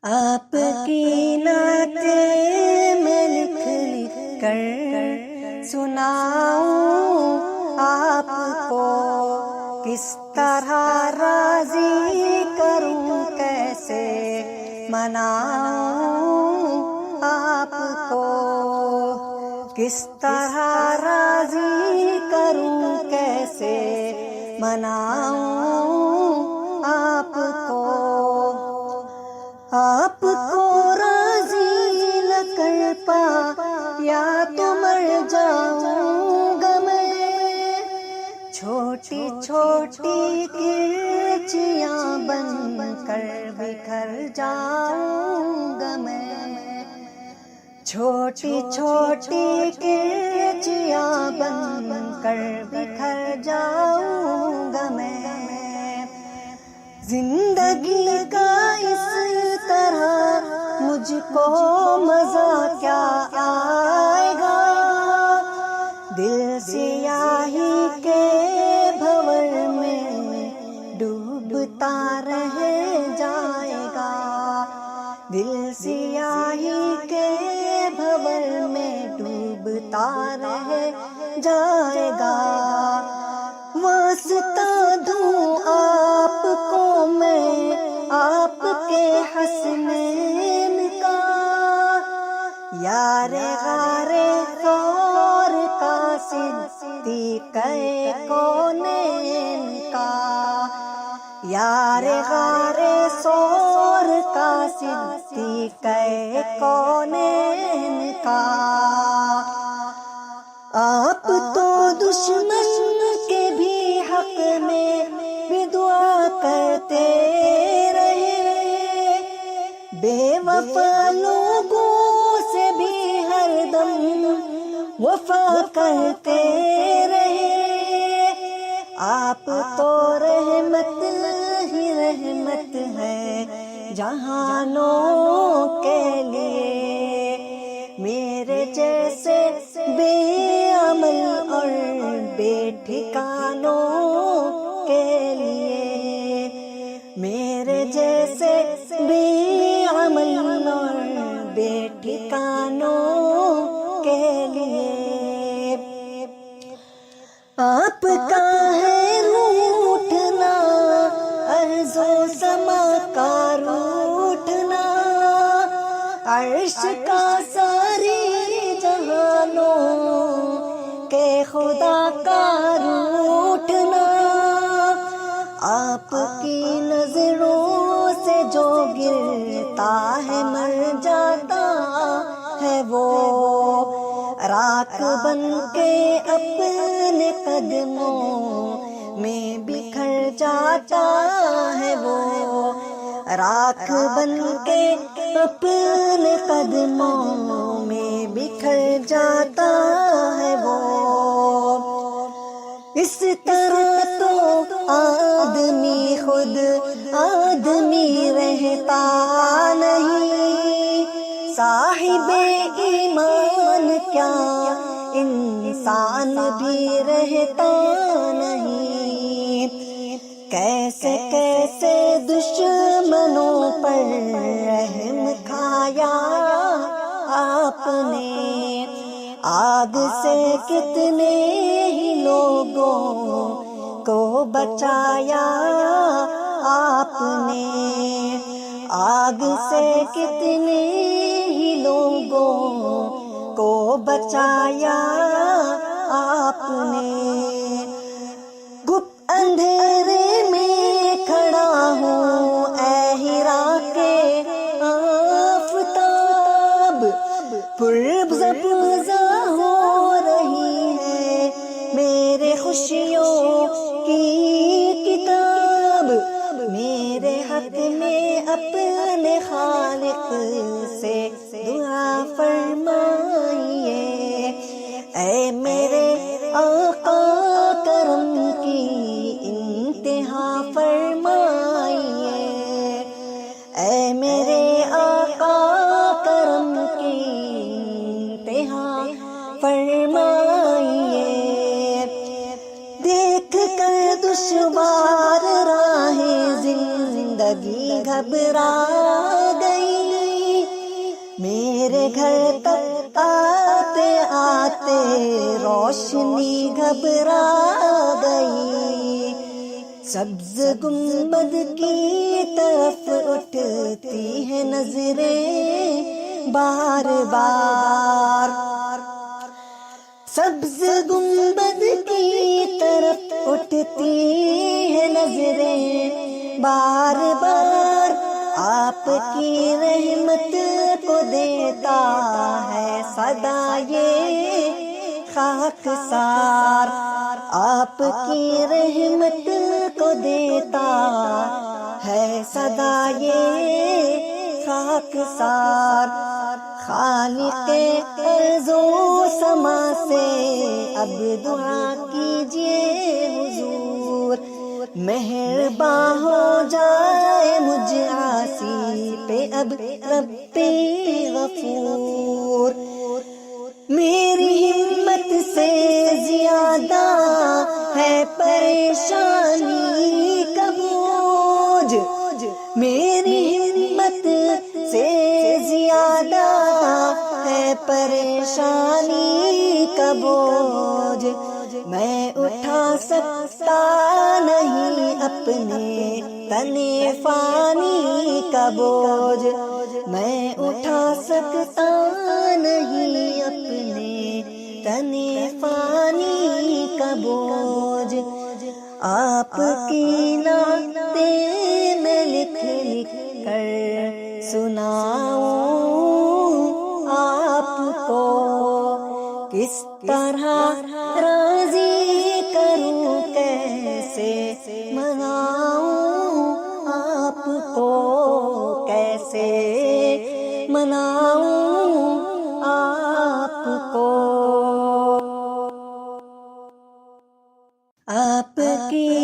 آپ کی نعتیں میں لکھ لکھ کر سناؤں آپ کو، کس طرح راضی کروں، کیسے مناؤں آپ کو، کس طرح راضی کروں، کیسے مناؤں آپ کو۔ آپ کو راضی نہ کر پایا تو مر جاؤں گا میں، چھوٹی چھوٹی کرچیاں بن کر بکھر جاؤں گا میں، چھوٹی چھوٹی کرچیاں بن کر بکھر جاؤں گا میں۔ زندگی کا اس طرح مجھ کو مزہ کیا آئے گا، دل سیاہی کے بھنور میں ڈوبتا رہ جائے گا، دل سیاہی کے بھنور میں ڈوبتا رہ جائے گا۔ واسطہ دوں آپ کو میں آپ کے حسنین کا، یار غار ثور کا، صدیق کونین کا، یار غار ثور کا، صدیق کونین کا۔ آپ تو دشمن کے بھی حق میں بھی دعا کرتے رہے، بے وفا لوگوں سے بھی ہر دم وفا کرتے رہے۔ آپ تو رحمت ہی رحمت ہے جہانوں کے لیے، میرے جیسے بے عمل اور بے ٹھکانوں کے لیے، میرے جیسے بے عمل اور بے ٹھکانوں کے لیے۔ آپ کا ہے روٹھنا، ارض و سما کا روٹھنا، عرش کا ساری جہانوں کہ خدا کا روٹھنا۔ آپ کی نظروں سے جو گرتا ہے مر جاتا ہے وہ، راکھ بن کے اپنے قدموں میں بکھر جاتا ہے وہ، راکھ بن کے اپنے قدموں میں بکھر جاتا ہے وہ۔ اس طرح تو آدمی خود آدمی رہتا نہیں، صاحب ایمان کیا انسان بھی رہتا نہیں۔ کیسے کیسے دشمنوں پر رحم کھایا آپ نے، آگ سے کتنے ہی لوگوں کو بچایا آپ نے، آگ سے کتنے ہی لوگوں کو بچایا آپ نے۔ گپ اندھیرے میں کھڑا ہوں اے ہیرا کے آفتاب، پرزبزہ ہو رہی ہے میرے خوشیوں کی کتاب، میرے حق میں اپنے خالق سے دعا فرمائیے، اے میرے آقا کرم کی انتہا فرمائیے، اے میرے آقا کرم کی انتہا فرمائیے۔ دیکھ کر دشوار راہیں زندگی گھبرا گئی، گھر تک آتے آتے روشنی گھبرا گئی، سبز گنبد کی طرف اٹھتی ہے نظریں بار بار، سبز گنبد کی طرف اٹھتی ہے نظریں بار بار، آپ کی رحمت کو دیتا ہے صدا یہ خاک سار، آپ کی رحمت کو دیتا ہے صدا یہ خاک سار، خالق ارض و سما سے اب دعا کیجئے حضور، مہرباں ہو جائے مجھ عاصی پہ اب رب غفور، میری ہمت سے زیادہ ہے پریشانی کا بوجھ، میری ہمت سے زیادہ ہے پریشانی کا بوجھ، میں اٹھا سکتا نہیں اپنے تنے فانی کا بوجھ، میں اٹھا سکتا نہیں اپنے تنے فانی کا بوجھ، آپ کی نعتیں میں لکھ لکھ کر سناؤں آپ کو، کس طرح راضی کروں کیسے مناؤں آپ کو، کیسے مناؤں آپ کو، آپ کی